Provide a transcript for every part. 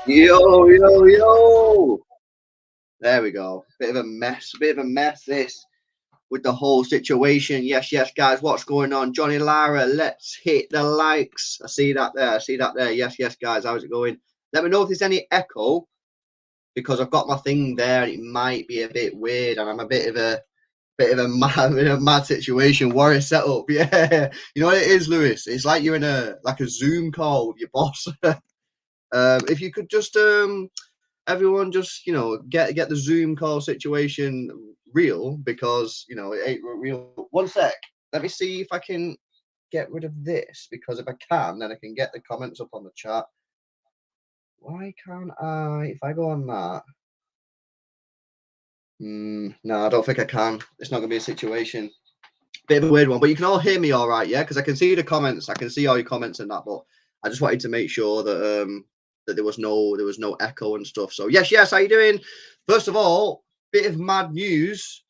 Yo, yo, yo. There we go. Bit of a mess. This with the whole situation. Yes, guys. What's going on? Johnny Lara, let's hit the likes. I see that there. Yes, guys. How's it going? Let me know if there's any echo because I've got my thing there and it might be a bit weird and I'm a bit of a mad situation. Warrior setup. Yeah. You know what it is, Lewis? It's like you're in a Zoom call with your boss. If you could just everyone just get the Zoom call situation real because it ain't real. One sec. Let me see if I can get rid of this because if I can, then I can get the comments up on the chat. Why can't I? If I go on that, no, I don't think I can. It's not gonna be a situation. Bit of a weird one, but you can all hear me all right, yeah? Because I can see the comments. I can see all your comments and that, but I just wanted to make sure that that there was no echo and stuff. So yes, how you doing? First of all, bit of mad news.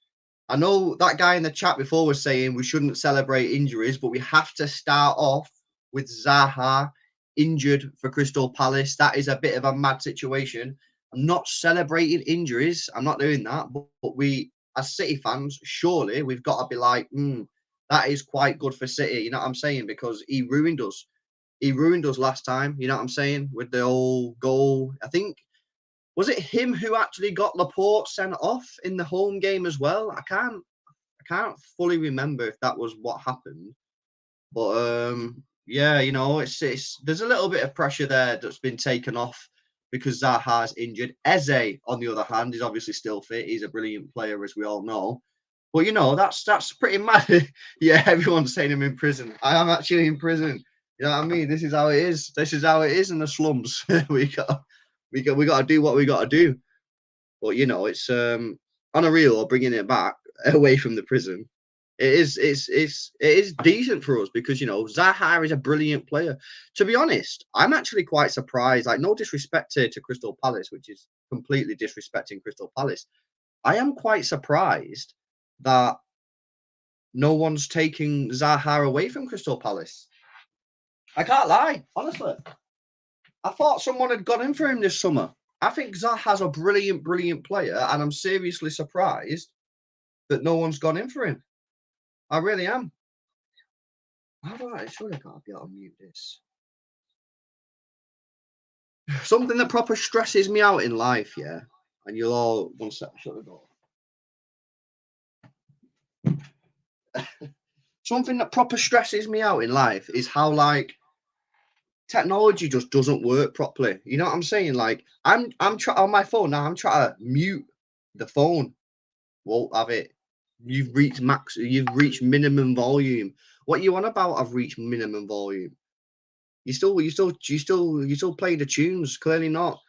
I know that guy in the chat before was saying we shouldn't celebrate injuries, but we have to start off with Zaha injured for Crystal Palace. That is a bit of a mad situation. I'm not celebrating injuries. I'm not doing that. But we, as City fans, surely we've got to be like, that is quite good for City. You know what I'm saying? Because he ruined us. He ruined us last time. You know what I'm saying? With the old goal. I think, was it him who actually got Laporte sent off in the home game as well? I can't fully remember if that was what happened. But yeah, it's there's a little bit of pressure there that's been taken off because Zaha's injured. Eze, on the other hand, is obviously still fit. He's a brilliant player, as we all know. But that's pretty mad. Yeah, everyone's saying I'm in prison. I am actually in prison. You know what I mean? This is how it is. This is how it is in the slums. we got to do what we got to do. But it's on a real or bringing it back away from the prison. It is decent for us because Zaha is a brilliant player. To be honest, I'm actually quite surprised. Like, no disrespect to Crystal Palace, which is completely disrespecting Crystal Palace. I am quite surprised that no one's taking Zaha away from Crystal Palace. I can't lie, honestly. I thought someone had gone in for him this summer. I think Zaha's a brilliant, brilliant player, and I'm seriously surprised that no one's gone in for him. I really am. How do I? Surely I can't be able to mute this. Something that proper stresses me out in life, yeah. And you'll all one sec, shut the door. Something that proper stresses me out in life is how technology just doesn't work properly. You know what I'm saying? Like I'm trying on my phone now. I'm trying to mute the phone. Won't have it. You've reached max. You've reached minimum volume. What you on about? I've reached minimum volume. You still playing the tunes? Clearly not.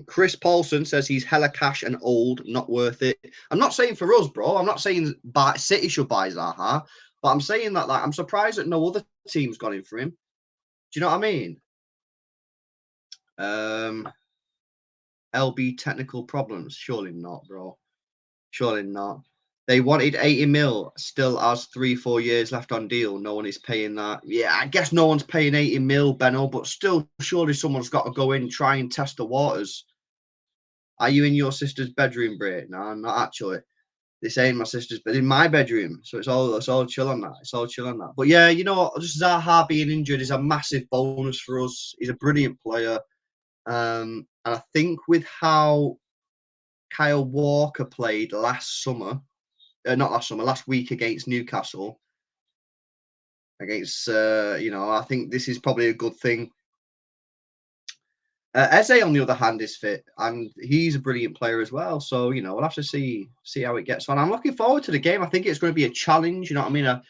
Chris Paulson says he's hella cash and old, not worth it. I'm not saying for us, bro. I'm not saying City should buy Zaha, but I'm saying that I'm surprised that no other team's gone in for him. Do you know what I mean? LB technical problems? Surely not, bro. Surely not. They wanted 80 mil, still has 3-4 years left on deal. No one is paying that. Yeah, I guess no one's paying 80 mil, Benno, but still, surely someone's got to go in and try and test the waters. Are you in your sister's bedroom, Bray? No, I'm not actually. This ain't my sister's bed, in my bedroom. So it's all chill on that. It's all chill on that. But yeah, just Zaha being injured is a massive bonus for us. He's a brilliant player. And I think with how Kyle Walker played last week against Newcastle, I think this is probably a good thing. Eze, on the other hand, is fit, and he's a brilliant player as well. So we'll have to see how it gets on. I'm looking forward to the game. I think it's going to be a challenge. You know what I mean?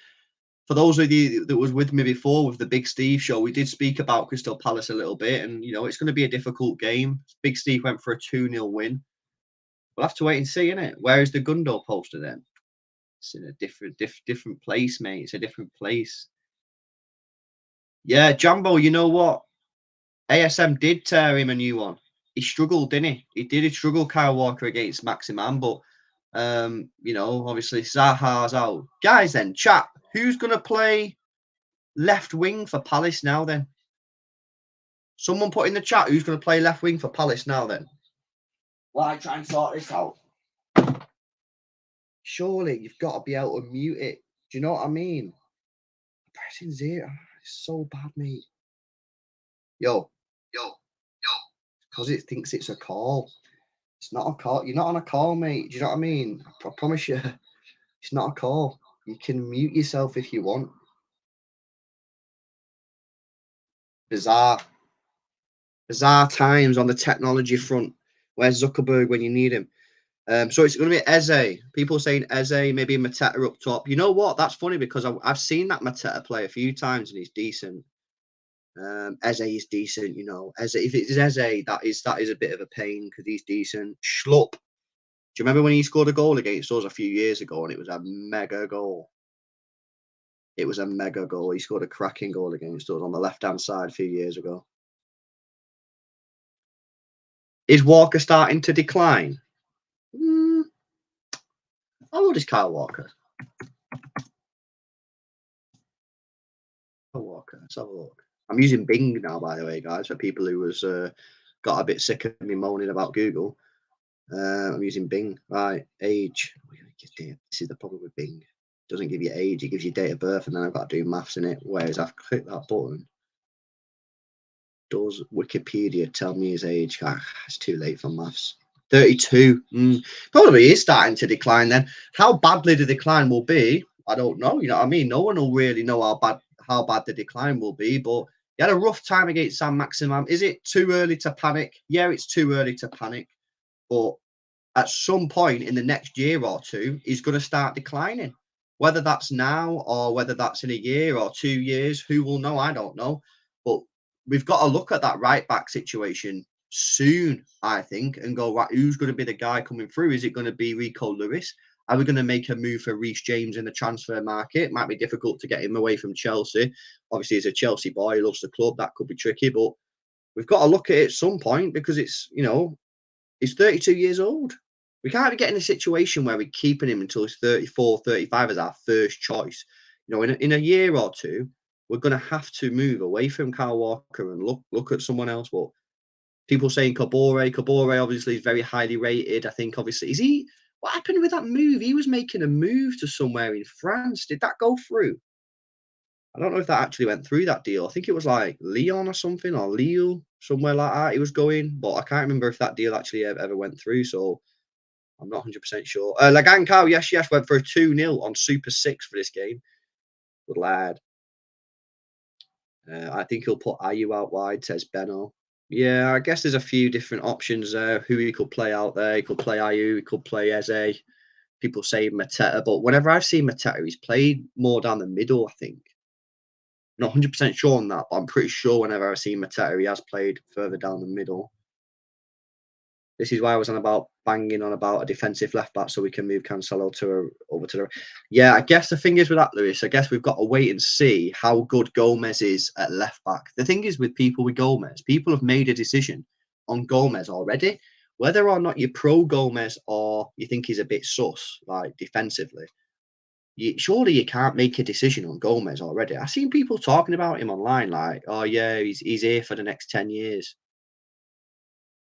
For those of you that was with me before with the Big Steve show, we did speak about Crystal Palace a little bit, and it's going to be a difficult game. Big Steve went for a 2-0 win. We'll have to wait and see, innit? Where is the Gundo poster then? It's in a different place, mate. It's a different place. Yeah, Jumbo, you know what? ASM did tear him a new one. He struggled, didn't he? He did struggle, Kyle Walker, against Maximan, but obviously Zaha's out. Guys, then, chat, who's going to play left wing for Palace now then? Someone put in the chat who's going to play left wing for Palace now then. Well, I try and sort this out. Surely you've got to be able to mute it. Do you know what I mean? Pressing 0. It's so bad, mate. Yo. Because it thinks it's a call. It's not a call. You're not on a call, mate. Do you know what I mean? I promise you, it's not a call. You can mute yourself if you want. Bizarre times on the technology front. Where's Zuckerberg when you need him? So it's going to be Eze. People saying Eze, maybe Mateta up top. You know what? That's funny because I've seen that Mateta play a few times and he's decent. Eze is decent, Eze, if it's Eze, that is a bit of a pain because he's decent. Schlupp. Do you remember when he scored a goal against us a few years ago and it was a mega goal? It was a mega goal. He scored a cracking goal against us on the left-hand side a few years ago. Is Walker starting to decline? How old is Kyle Walker? Walker. Let's have a look. I'm using Bing now, by the way, guys, for people who was got a bit sick of me moaning about Google. I'm using Bing. Right, age. This is the problem with Bing. It doesn't give you age, it gives you date of birth, and then I've got to do maths in it. Whereas I've clicked that button. Does Wikipedia tell me his age? It's too late for maths. 32. Probably is starting to decline then. How badly the decline will be, I don't know. You know what I mean? No one will really know how bad the decline will be, but he had a rough time against San Maximum. Is it too early to panic? Yeah, it's too early to panic. But at some point in the next year or two, he's going to start declining. Whether that's now or whether that's in a year or 2 years, who will know? I don't know. But we've got to look at that right back situation soon, I think, and go, right, who's going to be the guy coming through? Is it going to be Rico Lewis? Are we going to make a move for Reece James in the transfer market? Might be difficult to get him away from Chelsea. Obviously, he's a Chelsea boy. He loves the club. That could be tricky, but we've got to look at it at some point because it's, he's 32 years old. We can't be getting a situation where we're keeping him until he's 34, 35 as our first choice. In a year or two, we're going to have to move away from Kyle Walker and look at someone else. But people saying Kabore. Kabore obviously is very highly rated. I think obviously what happened with that move? He was making a move to somewhere in France. Did that go through? I don't know if that actually went through, that deal. I think it was like Lyon or something, or Lille, somewhere like that he was going. But I can't remember if that deal actually ever went through. So I'm not 100% sure. Lagan Cow, yes, went for a 2-0 on Super 6 for this game. Good lad. I think he'll put Ayu out wide, says Benno. Yeah, I guess there's a few different options there. Who he could play out there. He could play Ayu, he could play Eze. People say Mateta, but whenever I've seen Mateta, he's played more down the middle, I think. Not 100% sure on that, but I'm pretty sure whenever I've seen Mateta, he has played further down the middle. This is why I was banging on about a defensive left back so we can move Cancelo over to the. Yeah, I guess the thing is with that, Lewis, I guess we've got to wait and see how good Gomez is at left back. The thing is with people with Gomez, people have made a decision on Gomez already. Whether or not you're pro Gomez or you think he's a bit sus, like defensively, surely you can't make a decision on Gomez already. I've seen people talking about him online, like, oh yeah, he's here for the next 10 years.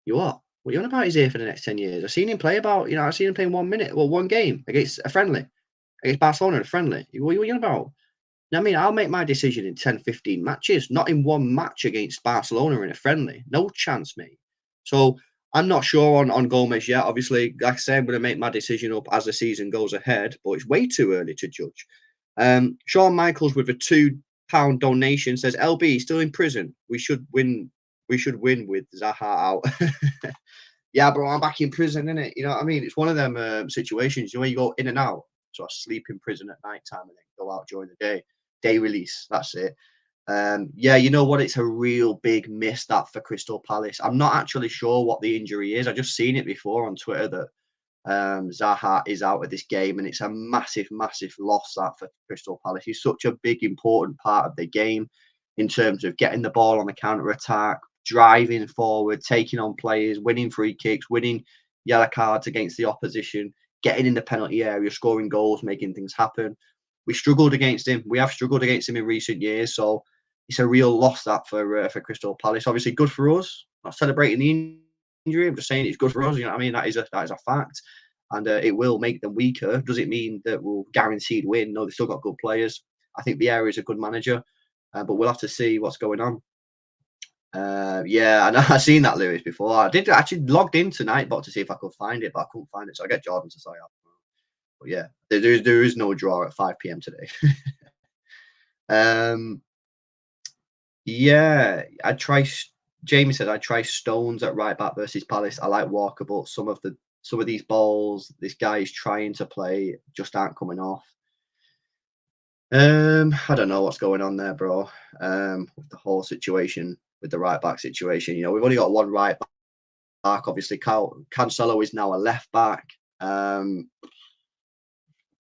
You what? What are you on about? He's here for the next 10 years. I've seen him play I've seen him play 1 minute, one game against a friendly, against Barcelona in a friendly. What are you on about? I mean, I'll make my decision in 10, 15 matches, not in one match against Barcelona in a friendly. No chance, mate. So I'm not sure on Gomez yet. Obviously, like I said, I'm going to make my decision up as the season goes ahead, but it's way too early to judge. Sean Michaels with a £2 donation says, LB still in prison. We should win with Zaha out. Yeah, bro, I'm back in prison, innit? You know what I mean? It's one of them situations, where you go in and out. So I sleep in prison at night time and then go out during the day. Day release, that's it. Yeah, you know what? It's a real big miss that for Crystal Palace. I'm not actually sure what the injury is. I've just seen it before on Twitter that Zaha is out of this game, and it's a massive, massive loss that for Crystal Palace. He's such a big, important part of the game in terms of getting the ball on the counter attack, driving forward, taking on players, winning free kicks, winning yellow cards against the opposition, getting in the penalty area, scoring goals, making things happen. We struggled against him. We have struggled against him in recent years, so it's a real loss that for Crystal Palace. Obviously, good for us. Not celebrating the injury. I'm just saying it's good for us. You know what I mean? That is a fact, and it will make them weaker. Does it mean that we'll guaranteed win? No, they've still got good players. I think Vieira is a good manager, but we'll have to see what's going on. Yeah, I know. I've seen that, Lewis, before. I did actually logged in tonight, but to see if I could find it, but I couldn't find it. So I get Jordan to say that. But yeah, there is no draw at 5 p.m. today. Yeah, Jamie said I'd try Stones at right back versus Palace. I like Walker, but some of these balls this guy is trying to play just aren't coming off. I don't know what's going on there, bro. With the whole situation, with the right back situation, we've only got one right back. Obviously, Cancelo is now a left back.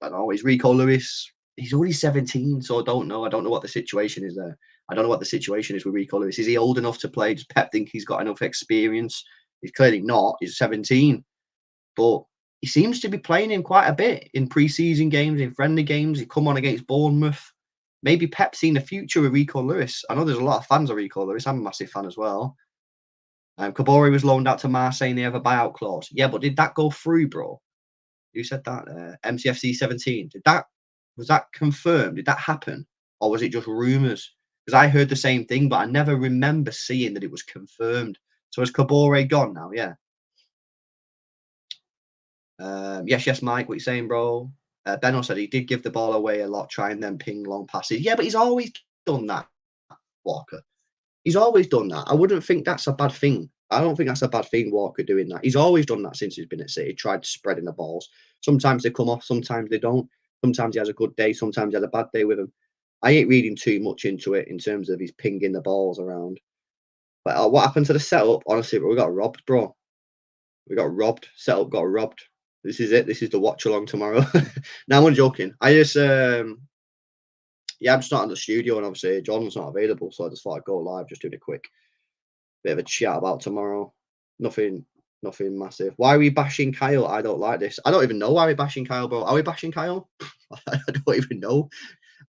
I don't know. Is Rico Lewis? He's only 17, so I don't know. I don't know what the situation is there. I don't know what the situation is with Rico Lewis. Is he old enough to play? Does Pep think he's got enough experience? He's clearly not. He's 17, but he seems to be playing him quite a bit in pre-season games, in friendly games. He come on against Bournemouth. Maybe Pep's seen the future with Rico Lewis. I know there's a lot of fans of Rico Lewis. I'm a massive fan as well. Kabore was loaned out to Marseille and they have a buyout clause. Yeah, but did that go through, bro? Who said that? MCFC 17. Was that confirmed? Did that happen? Or was it just rumours? Because I heard the same thing, but I never remember seeing that it was confirmed. So is Kabore gone now? Yeah. Yes, Mike. What you saying, bro? Benno said he did give the ball away a lot, trying then ping long passes. Yeah, but he's always done that, Walker. He's always done that. I wouldn't think that's a bad thing. I don't think that's a bad thing, Walker doing that. He's always done that since he's been at City, tried spreading the balls. Sometimes they come off, sometimes they don't. Sometimes he has a good day, sometimes he has a bad day with him. I ain't reading too much into it in terms of he's pinging the balls around. But what happened to the setup? Honestly, we got robbed, bro. We got robbed. Setup got robbed. This is it. This is the watch along tomorrow. No, I'm joking. I just yeah, I'm just not in the studio, and obviously John's not available, so I just thought I'd go live, just doing a quick bit of a chat about tomorrow. Nothing, nothing massive. Why are we bashing Kyle? I don't like this. I don't even know why we're bashing Kyle, bro. Are we bashing Kyle? I don't even know.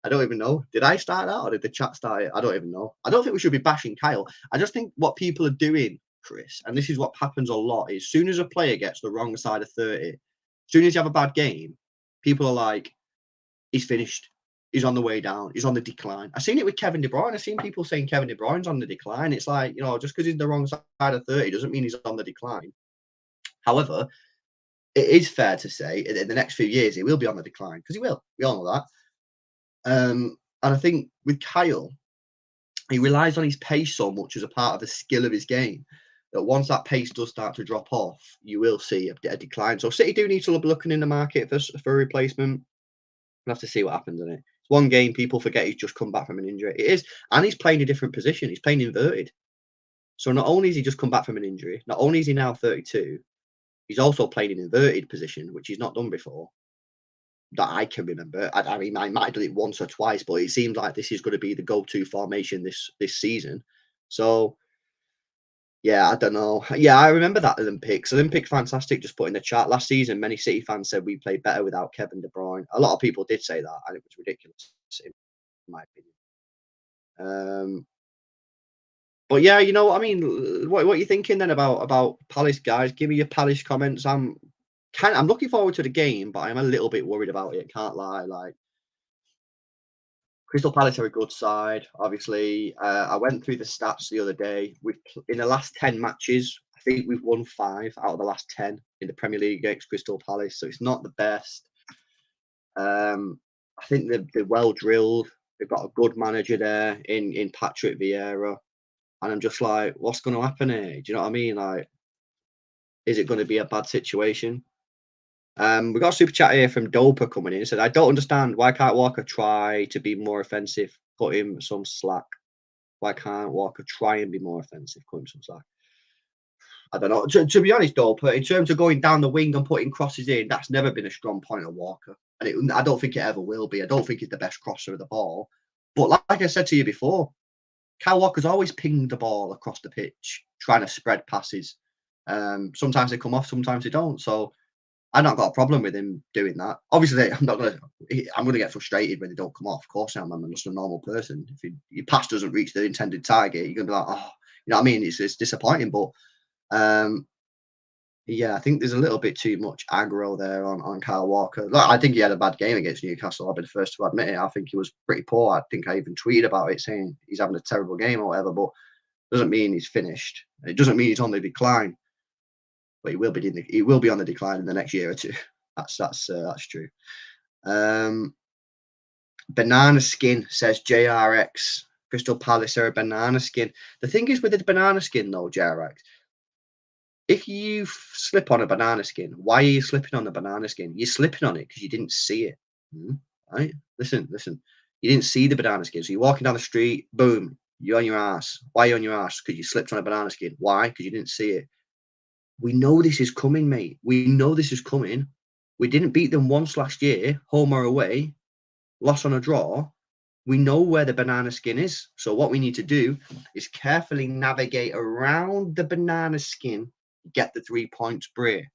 I don't even know. Did I start that or did the chat start it? I don't even know. I don't think we should be bashing Kyle. I just think what people are doing, Chris, and this is what happens a lot, is soon as a player gets the wrong side of 30, as soon as you have a bad game, people are like, he's finished. He's on the way down. He's on the decline. I've seen it with Kevin De Bruyne. I've seen people saying Kevin De Bruyne's on the decline. It's like, just because he's the wrong side of 30 doesn't mean he's on the decline. However, it is fair to say in the next few years he will be on the decline because he will. We all know that. And I think with Kyle, he relies on his pace so much as a part of the skill of his game that once that pace does start to drop off, you will see a decline. So City do need to be looking in the market for a replacement. We'll have to see what happens in it. It's one game, people forget he's just come back from an injury. It is, and he's playing a different position. He's playing inverted. So not only has he just come back from an injury, not only is he now 32, he's also playing an inverted position, which he's not done before that I can remember. I mean, I might have done it once or twice, but it seems like this is going to be the go-to formation this season. So yeah, I don't know. Yeah, I remember that Olympics. Olympics fantastic. Just put in the chat last season. Many City fans said we played better without Kevin De Bruyne. A lot of people did say that, and it was ridiculous in my opinion. But yeah, you know what I mean. What are you thinking then about Palace, guys? Give me your Palace comments. I'm looking forward to the game, but I'm a little bit worried about it. Can't lie. Like Crystal Palace are a good side. Obviously, I went through the stats the other day. In the last 10 matches, I think we've won 5 out of the last 10 in the Premier League against Crystal Palace. So it's not the best. I think they're well drilled. They've got a good manager there in Patrick Vieira. And I'm just like, what's going to happen here? Do you know what I mean? Like, is it going to be a bad situation? We got a super chat here from Doper coming in. He said, I don't understand why can't Walker try to be more offensive? Cut him some slack. Why can't Walker try and be more offensive? Cut him some slack. I don't know. To be honest, Doper, in terms of going down the wing and putting crosses in, that's never been a strong point of Walker. And I don't think it ever will be. I don't think he's the best crosser of the ball. But like I said to you before, Kyle Walker's always pinged the ball across the pitch, trying to spread passes. Sometimes they come off, sometimes they don't. So I've not got a problem with him doing that. Obviously, I'm gonna get frustrated when they don't come off. Of course, I'm just a normal person. If your pass doesn't reach the intended target, you're gonna be like, oh, you know what I mean? It's disappointing. But um, yeah, I think there's a little bit too much aggro there on Kyle Walker. Like, I think he had a bad game against Newcastle. I'll be the first to admit it. I think he was pretty poor. I think I even tweeted about it saying he's having a terrible game or whatever. But doesn't mean he's finished. It doesn't mean he's on the decline. But he will be on the decline in the next year or two. That's true. Banana skin says JRX. Crystal Palace are a banana skin. The thing is with the banana skin though, JRX, if you slip on a banana skin, why are you slipping on the banana skin? You're slipping on it because you didn't see it. Right? Listen. You didn't see the banana skin. So you're walking down the street, boom, you're on your ass. Why are you on your ass? Because you slipped on a banana skin. Why? Because you didn't see it. We know this is coming, mate. We know this is coming. We didn't beat them once last year, home or away, loss on a draw. We know where the banana skin is. So what we need to do is carefully navigate around the banana skin, get the 3 points, Bray.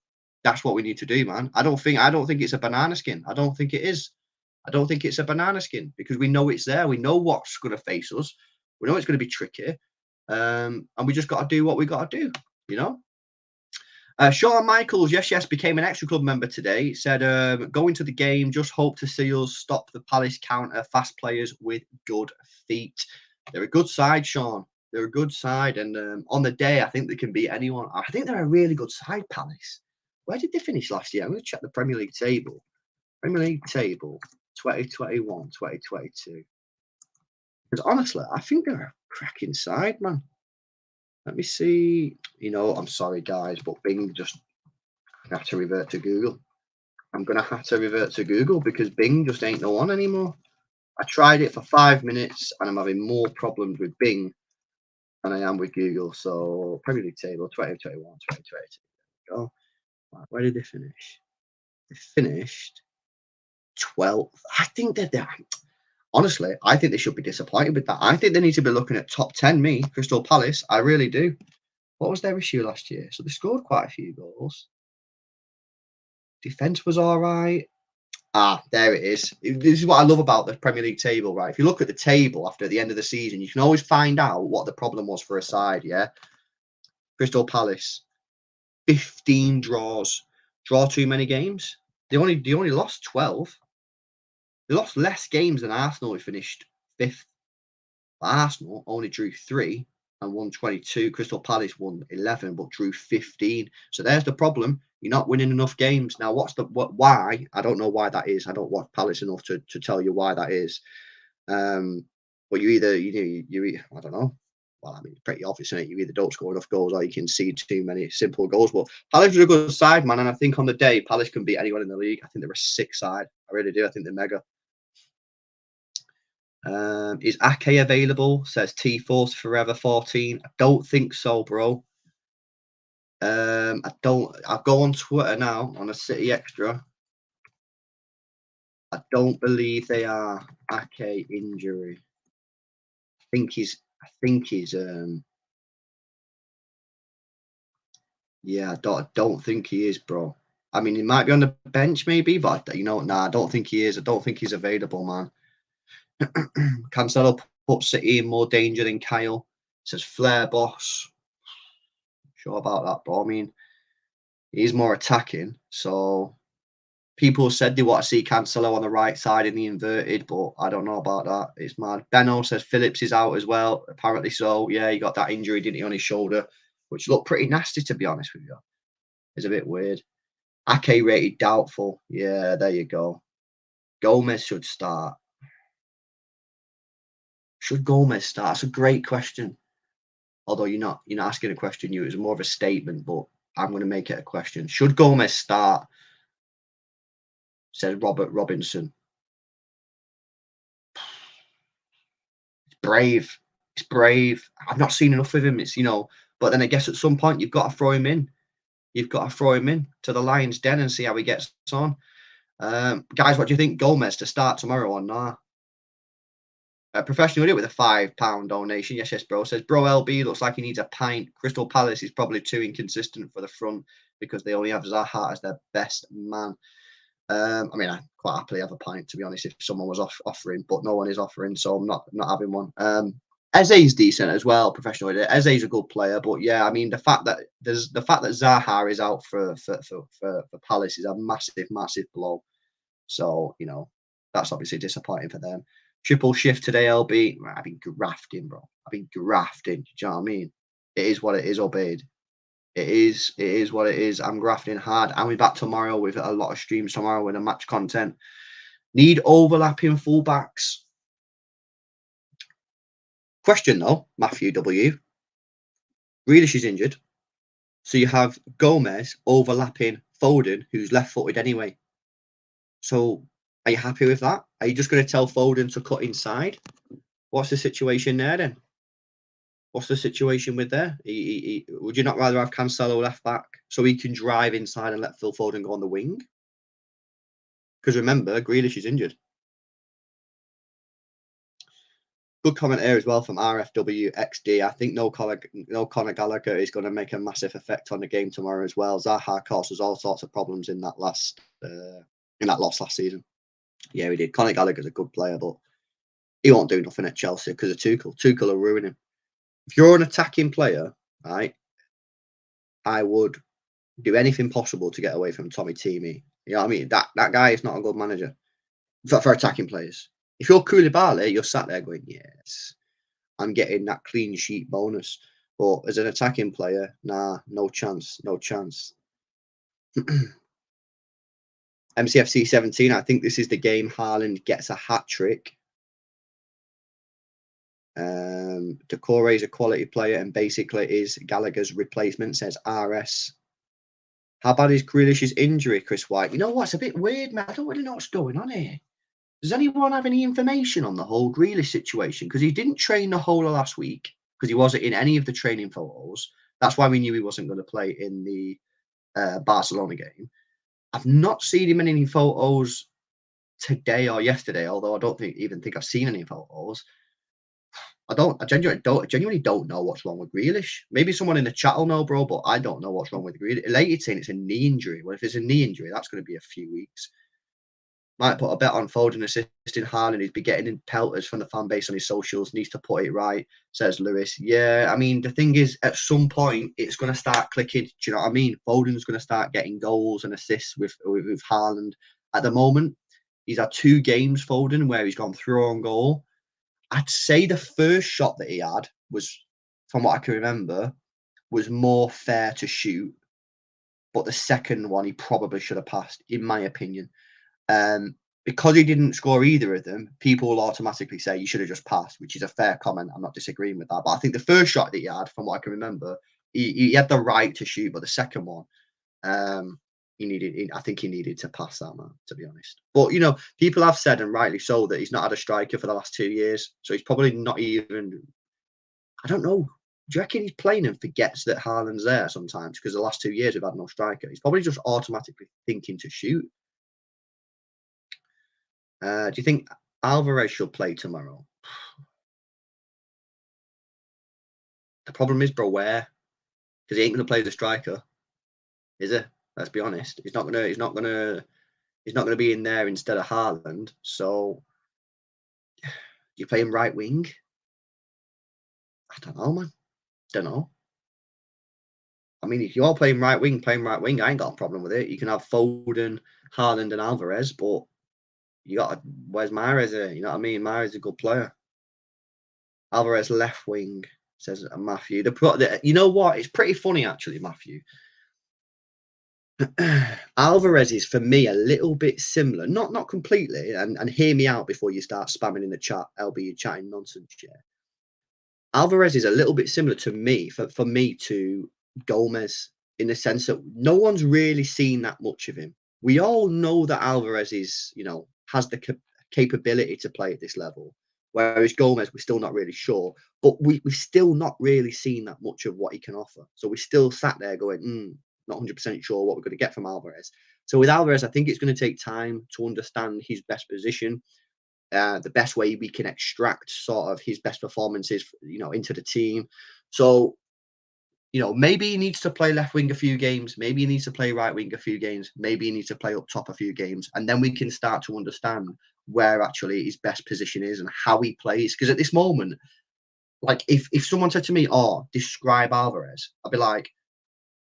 That's what we need to do, man. I don't think it's a banana skin. I don't think it is. I don't think it's a banana skin because we know it's there. We know what's going to face us. We know it's going to be tricky. And we just got to do what we got to do, you know? Sean Michaels, yes, became an Xtra Club member today. Said, going to the game, just hope to see us stop the Palace counter, fast players with good feet. They're a good side, Sean. They're a good side. And on the day, I think they can beat anyone. I think they're a really good side, Palace. Where did they finish last year? I'm going to check the Premier League table. Premier League table, 2021, 2022. Because honestly, I think they're a cracking side, man. Let me see. I'm sorry, guys, but Bing just have to revert to Google. I'm going to have to revert to Google because Bing just ain't the one anymore. I tried it for 5 minutes and I'm having more problems with Bing than I am with Google. So, Premier League table 2021, 2022. Go. Right, where did they finish? They finished 12th. I think that they're honestly, I think they should be disappointed with that. I think they need to be looking at top 10, me, Crystal Palace. I really do. What was their issue last year? So they scored quite a few goals. Defense was all right. Ah, there it is. This is what I love about the Premier League table, right? If you look at the table after the end of the season, you can always find out what the problem was for a side, yeah? Crystal Palace, 15 draws. Draw too many games. They only lost 12. They lost less games than Arsenal, who finished 5th. Arsenal only drew 3 and won 22. Crystal Palace won 11 but drew 15. So there's the problem. You're not winning enough games. Now, why? I don't know why that is. I don't watch Palace enough to tell you why that is. But I don't know. Well, I mean, it's pretty obvious, isn't it? You either don't score enough goals or you concede too many simple goals. But Palace are a good side, man. And I think on the day, Palace can beat anyone in the league. I think they're a 6 side. I really do. I think they're mega. Is Ake available? Says T Force Forever 14. I don't think so, bro. I don't. I'll go on Twitter now on a City Extra. I don't believe they are. Ake injury. I think he's. Yeah, I don't think he is, bro. I mean, he might be on the bench, maybe, but I don't think he is. I don't think he's available, man. Cancelo puts City in more danger than Kyle. Says Flair boss. Sure about that, bro. I mean, he's more attacking. So people said they want to see Cancelo on the right side in the inverted, but I don't know about that. It's mad. Benno says Phillips is out as well. Apparently so. Yeah, he got that injury, didn't he, on his shoulder, which looked pretty nasty, to be honest with you. It's a bit weird. Ake rated doubtful. Yeah, there you go. Gomez should start. Should Gomez start? That's a great question. Although you're not asking a question, it was more of a statement, but I'm going to make it a question. Should Gomez start? Says Robert Robinson. It's brave. It's brave. I've not seen enough of him. But then I guess at some point you've got to throw him in. You've got to throw him in to the Lions' Den and see how he gets on. Guys, what do you think? Gomez to start tomorrow or not? Professional did it with a £5 donation. Yes, bro. Says, bro, LB looks like he needs a pint. Crystal Palace is probably too inconsistent for the front because they only have Zaha as their best man. I mean, I quite happily have a pint, to be honest, if someone was offering, but no one is offering, so I'm not having one. Eze's decent as well, professional. Eze's a good player, but yeah, I mean, the fact that Zaha is out for Palace is a massive, massive blow. So that's obviously disappointing for them. Triple shift today, LB. I've been grafting, bro. I've been grafting. Do you know what I mean? It is what it is, Obeyed. It is what it is. I'm grafting hard. I'll be back tomorrow with a lot of streams tomorrow with a match content. Need overlapping fullbacks. Question though, Matthew W. Grealish is injured. So you have Gomez overlapping Foden, who's left-footed anyway. So are you happy with that? Are you just going to tell Foden to cut inside? What's the situation there then? What's the situation with there? Would you not rather have Cancelo left back so he can drive inside and let Phil Foden go on the wing? Because remember, Grealish is injured. Good comment here as well from RFWXD. I think no Conor Gallagher is going to make a massive effect on the game tomorrow as well. Zaha caused us all sorts of problems in that loss last season. Yeah, he did. Conor Gallagher's a good player, but he won't do nothing at Chelsea because of Tuchel. Tuchel will ruin him. If you're an attacking player, right, I would do anything possible to get away from Tommy Teamy. You know what I mean? That guy is not a good manager for attacking players. If you're Koulibaly, you're sat there going, yes, I'm getting that clean sheet bonus. But as an attacking player, nah, no chance, no chance. MCFC 17, I think this is the game Haaland gets a hat trick. Decore is a quality player and basically is Gallagher's replacement, says RS. How bad is Grealish's injury, Chris White? You know what? It's a bit weird, man. I don't really know what's going on here. Does anyone have any information on the whole Grealish situation? Because he didn't train the whole of last week because he wasn't in any of the training photos. That's why we knew he wasn't going to play in the Barcelona game. I've not seen him in any photos today or yesterday, although I don't even think I've seen any photos. I genuinely don't know what's wrong with Grealish. Maybe someone in the chat will know, bro, but I don't know what's wrong with Grealish. Elated saying it's a knee injury. Well, if it's a knee injury, that's going to be a few weeks. Might put a bet on Foden assisting Haaland. He'd be getting in pelters from the fan base on his socials. Needs to put it right, says Lewis. Yeah, I mean, the thing is, at some point, it's going to start clicking. Do you know what I mean? Foden's going to start getting goals and assists with Haaland. At the moment, he's had 2 games, Foden, where he's gone through on goal. I'd say the first shot that he had was, from what I can remember, was more fair to shoot. But the second one, he probably should have passed, in my opinion. Because he didn't score either of them, people will automatically say you should have just passed, which is a fair comment. I'm not disagreeing with that. But I think the first shot that he had, from what I can remember, he had the right to shoot, but the second one, I think he needed to pass that, man, to be honest. But people have said, and rightly so, that he's not had a striker for the last 2 years, so he's probably not even. I don't know. Do you reckon he's playing and forgets that Haaland's there sometimes? Because the last 2 years we've had no striker. He's probably just automatically thinking to shoot. Do you think Alvarez should play tomorrow? The problem is Bruyne, because he ain't going to play the striker, is he? Let's be honest. He's not gonna be in there instead of Haaland. So you play him right wing? I don't know, man. Don't know. I mean, if you are playing right wing, I ain't got a problem with it. You can have Foden, Haaland, and Alvarez, but where's Mahrez here? You know what I mean? Mahrez is a good player. Alvarez left wing, says Matthew. You know what? It's pretty funny, actually, Matthew. Alvarez is, for me, a little bit similar. Not completely, and hear me out before you start spamming in the chat. LB, you're chatting nonsense, yeah. Alvarez is a little bit similar to me, for me, to Gomez, in the sense that no one's really seen that much of him. We all know that Alvarez is, has the capability to play at this level, whereas Gomez, we're still not really sure. But we've still not really seen that much of what he can offer. So we still sat there going, not 100% sure what we're going to get from Alvarez. So with Alvarez, I think it's going to take time to understand his best position, the best way we can extract sort of his best performances, into the team. So, maybe he needs to play left wing a few games. Maybe he needs to play right wing a few games. Maybe he needs to play up top a few games. And then we can start to understand where actually his best position is and how he plays. Because at this moment, like if someone said to me, describe Alvarez, I'd be like,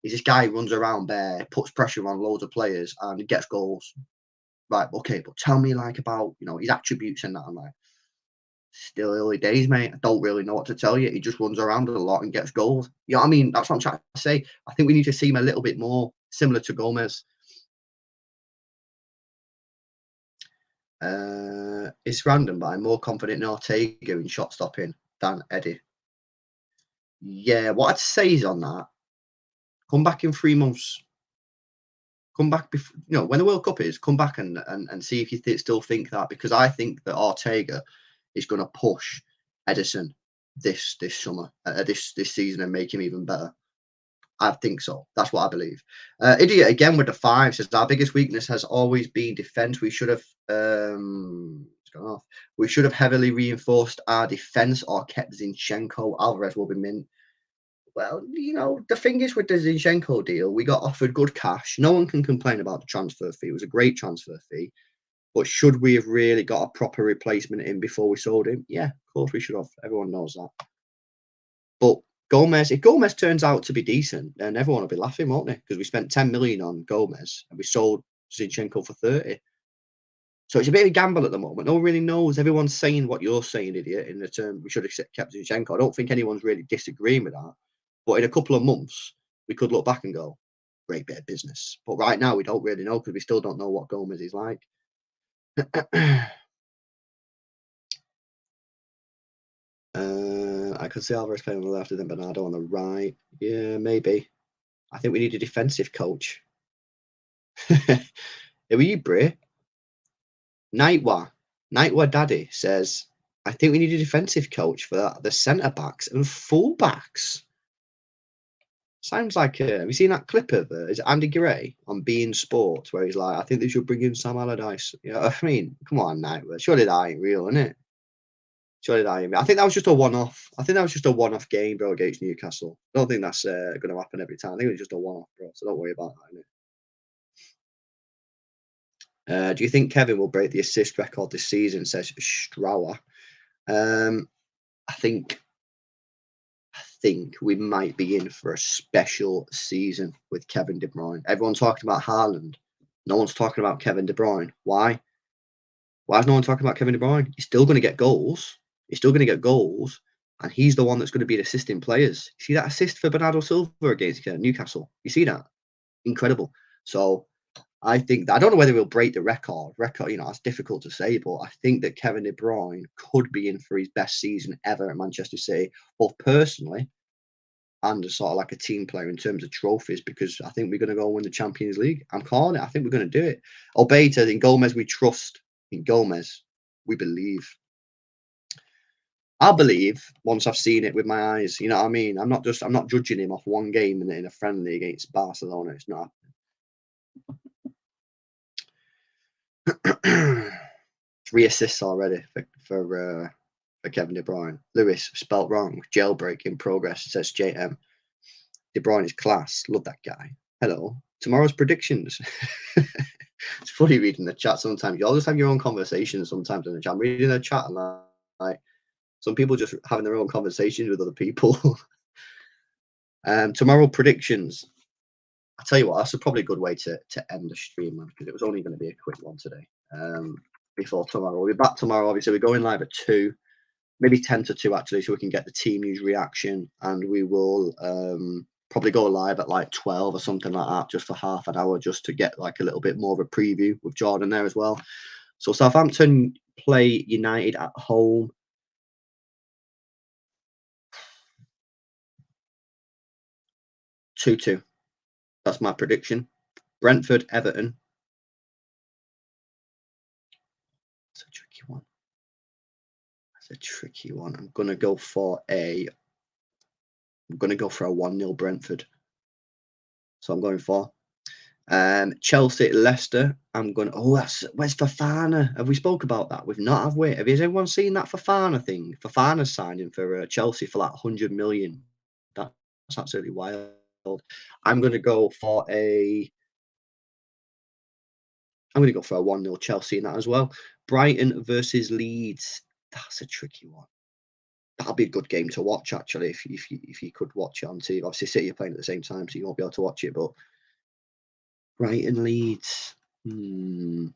is this guy who runs around there, puts pressure on loads of players and gets goals. Right, okay, but tell me about, his attributes and that. I'm like, still early days, mate. I don't really know what to tell you. He just runs around a lot and gets goals. You know what I mean? That's what I'm trying to say. I think we need to see him a little bit more similar to Gomez. It's random, but I'm more confident in Ortega in shot stopping than Eddie. Yeah, what I'd say is on that, come back in 3 months. Come back before, when the World Cup is, come back and see if you still think that, because I think that Ortega is going to push Edison this summer, this season, and make him even better. I think so. That's what I believe. Idiot again with the 5 says our biggest weakness has always been defense. We should have We should have heavily reinforced our defense or kept Zinchenko. Alvarez will be mint. Well, the thing is with the Zinchenko deal, we got offered good cash. No one can complain about the transfer fee. It was a great transfer fee. But should we have really got a proper replacement in before we sold him? Yeah, of course we should have. Everyone knows that. But if Gomez turns out to be decent, then everyone will be laughing, won't they? Because we spent 10 million on Gomez and we sold Zinchenko for 30. So it's a bit of a gamble at the moment. No one really knows. Everyone's saying what you're saying, idiot, in the term we should have kept Zinchenko. I don't think anyone's really disagreeing with that. But in a couple of months, we could look back and go, great bit of business. But right now, we don't really know because we still don't know what Gomez is like. I can see Alvarez playing on the left and then Bernardo on the right. Yeah, maybe. I think we need a defensive coach. Who are you, Bray? Nightwa Daddy says, I think we need a defensive coach for the centre backs and full backs. Sounds like have you seen that clip of is it Andy Gray on Being Sports where he's like, I think they should bring in Sam Allardyce. You know what I mean? Come on now, surely that ain't real, isn't it? Surely that ain't real. I think that was just a one-off. I think that was just a one-off game, bro, against Newcastle. I don't think that's going to happen every time. I think it was just a one-off, bro. So don't worry about that. Do you think Kevin will break the assist record this season? Says Strauer. Um, I think we might be in for a special season with Kevin De Bruyne. Everyone's talking about Haaland. No one's talking about Kevin De Bruyne. Why? Why is no one talking about Kevin De Bruyne? He's still going to get goals. He's still going to get goals. And he's the one that's going to be assisting players. See that assist for Bernardo Silva against Newcastle? You see that? Incredible. So I think that, I don't know whether he'll break the record. You know, it's difficult to say, but I think that Kevin De Bruyne could be in for his best season ever at Manchester City, both personally and as sort of like a team player in terms of trophies, because I think we're going to go win the Champions League. I'm calling it. I think we're going to do it. Albeit in Gomez, we trust. In Gomez, we believe. I'll believe once I've seen it with my eyes. You know what I mean? I'm not judging him off one game in a friendly against Barcelona. It's not. 3 assists already for Kevin De Bruyne. Lewis spelt wrong. Jailbreak in progress, says JM. De Bruyne is class. Love that guy. Hello. Tomorrow's predictions. It's funny reading the chat sometimes. You all just have your own conversations sometimes in the chat. I'm reading the chat and like some people just having their own conversations with other people. Tomorrow predictions. I'll tell you what, that's probably a good way to end the stream, man, because it was only going to be a quick one today. Before tomorrow. We'll be back tomorrow, obviously. We're going live at 2, maybe 10 to 2 actually, so we can get the team news reaction, and we will probably go live at like 12 or something like that, just for half an hour, just to get like a little bit more of a preview with Jordan there as well. So Southampton play United at home. 2-2. That's my prediction. Brentford, Everton. That's a tricky one. I'm gonna go for a 1-0 Brentford. So I'm going for Chelsea, Leicester. Where's Fofana? Have we spoke about that? We've not, have we? Has everyone seen that Fofana thing? Fofana's signing for Chelsea for like 100 million. That's absolutely wild. I'm going to go for a 1-0 Chelsea in that as well. Brighton versus Leeds. That's a tricky one. That'll be a good game to watch, actually, if you could watch it on TV. Obviously, City are playing at the same time, so you won't be able to watch it, but Brighton Leeds. I'm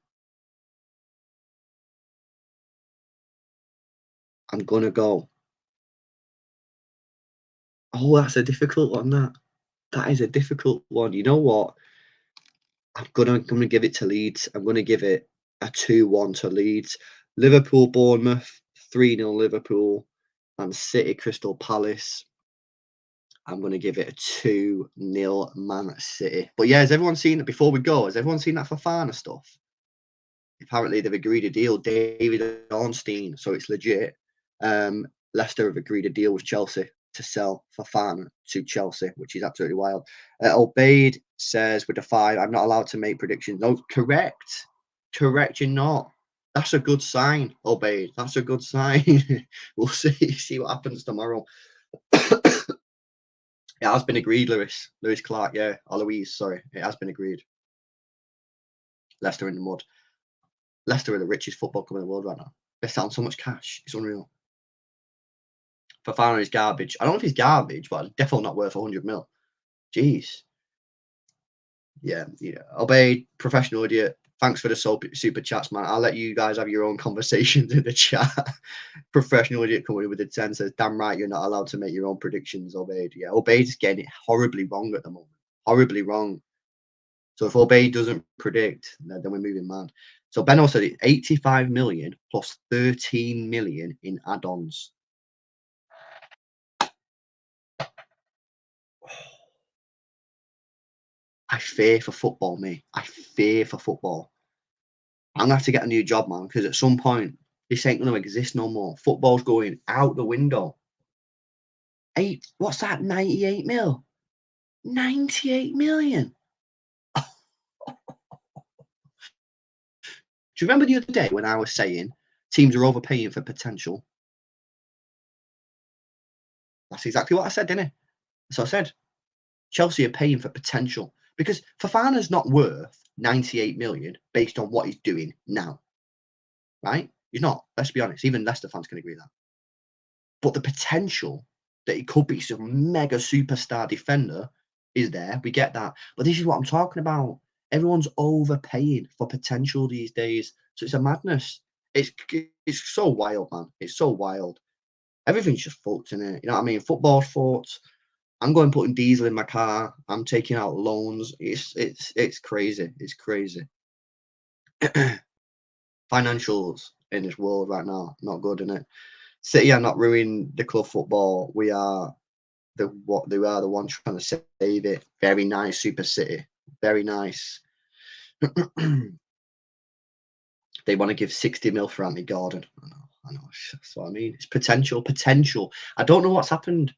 gonna go. Oh, that's a difficult one. That is a difficult one. You know what? I'm gonna give it to Leeds. I'm gonna give it a 2-1 to Leeds. Liverpool, Bournemouth, 3-0 Liverpool, and City, Crystal Palace. I'm gonna give it a 2-0 Man City. But yeah, has everyone seen it before we go? Has everyone seen that Fofana stuff? Apparently they've agreed a deal, David Ornstein, so it's legit. Leicester have agreed a deal with Chelsea to sell Fofana to Chelsea, which is absolutely wild. Obeid says with the 5, I'm not allowed to make predictions. No, correct, you're not. That's a good sign, Obeid. That's a good sign. We'll see what happens tomorrow. It has been agreed, Lewis Clark, yeah, or Louise, sorry, it has been agreed. Leicester in the mud. Leicester are the richest football club in the world right now. They're selling so much cash. It's unreal. Fofana is garbage. I don't know if he's garbage, but definitely not worth 100 mil. Jeez. Yeah. Obey, professional idiot. Thanks for the super chats, man. I'll let you guys have your own conversations in the chat. Professional idiot coming in with the 10 says, damn right, you're not allowed to make your own predictions, Obeid. Yeah, Obeid is getting it horribly wrong at the moment. Horribly wrong. So if Obeid doesn't predict, then we're moving mad. So Ben also said 85 million plus 13 million in add-ons. I fear for football, mate. I fear for football. I'm gonna have to get a new job, man, because at some point this ain't gonna exist no more. Football's going out the window. What's that? 98 mil? 98 million. Do you remember the other day when I was saying teams are overpaying for potential? That's exactly what I said, didn't it? So I said Chelsea are paying for potential because Fofana's not worth 98 million based on what he's doing now, right? He's not. Let's be honest. Even Leicester fans can agree with that. But the potential that he could be some mega superstar defender is there. We get that. But this is what I'm talking about. Everyone's overpaying for potential these days. So it's a madness. It's so wild, man. It's so wild. Everything's just fucked in it. You know what I mean? Football's fucked. I'm going putting diesel in my car. I'm taking out loans. It's crazy. It's crazy. Financials in this world right now, not good in it. City are not ruining the club football. We are they are the ones trying to save it. Very nice, Super City. Very nice. They want to give 60 mil for Anthony Gordon. I know. That's what I mean. It's potential. Potential. I don't know what's happened.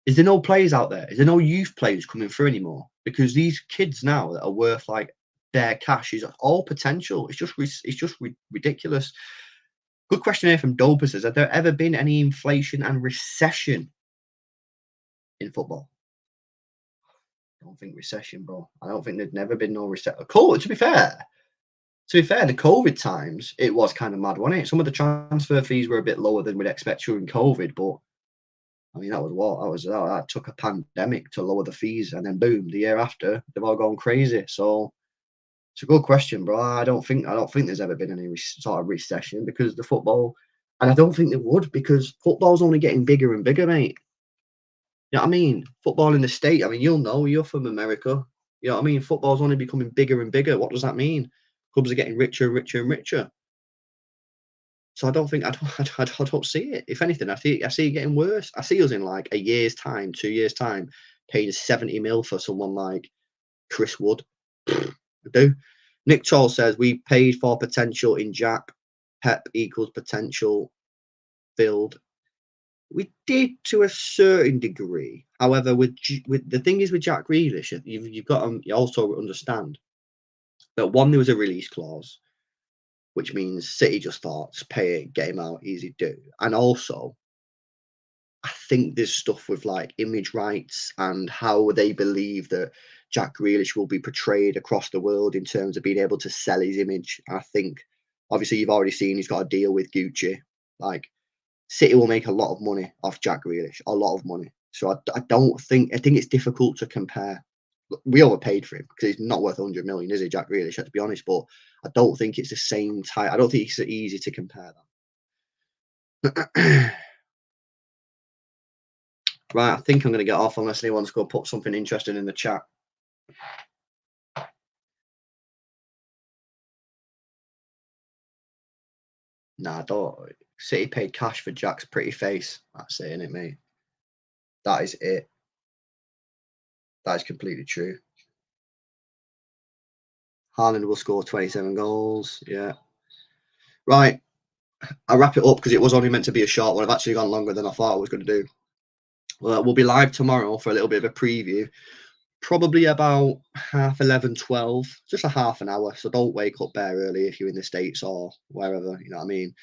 Is there no players out there? Is there no youth players coming through anymore? Because these kids now that are worth like their cash is all potential. It's just ridiculous. Good question here from Doper says, have there ever been any inflation and recession in football? I don't think recession, bro. I don't think there'd never been no recession. Cool. To be fair, the COVID times, it was kind of mad, wasn't it? Some of the transfer fees were a bit lower than we'd expect during COVID, but I mean, that was what? That took a pandemic to lower the fees, and then boom, the year after, they've all gone crazy. So it's a good question, bro. I don't think there's ever been any sort of recession because the football, and I don't think there would because football's only getting bigger and bigger, mate. You know what I mean? Football in the state. I mean, you'll know you're from America. You know what I mean? Football's only becoming bigger and bigger. What does that mean? Clubs are getting richer and richer and richer. So I don't think I don't see it. If anything, I see it getting worse. I see us in like a year's time, 2 years time, paying 70 mil for someone like Chris Wood. I do. Nick Charles says we paid for potential in Jack. Pep equals potential filled. We did to a certain degree. However, with the thing is with Jack Grealish, you've got to you also understand that one, there was a release clause, which means City just thought, just pay it, get him out, easy do. And also, I think there's stuff with like image rights and how they believe that Jack Grealish will be portrayed across the world in terms of being able to sell his image. I think, obviously, you've already seen he's got a deal with Gucci. Like, City will make a lot of money off Jack Grealish, a lot of money. So I think it's difficult to compare. We overpaid for him because he's not worth 100 million, is he, Jack Grealish? Let's be honest, but I don't think it's the same type. I don't think it's easy to compare that. Right, I think I'm going to get off unless anyone's going to put something interesting in the chat. Nah, I don't. City paid cash for Jack's pretty face. That's it, innit, mate? That is it. That is completely true. Haaland will score 27 goals. Yeah. Right. I'll wrap it up because it was only meant to be a short one. I've actually gone longer than I thought I was going to do. We'll be live tomorrow for a little bit of a preview. Probably about 11:30, 12, just a half an hour. So don't wake up there early if you're in the States or wherever, you know what I mean?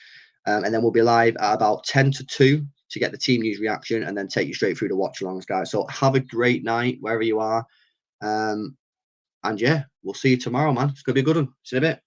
And then we'll be live at about 10 to 2 to get the team news reaction and then take you straight through the watch alongs, guys. So have a great night wherever you are. And yeah, we'll see you tomorrow, man. It's going to be a good one. See you in a bit.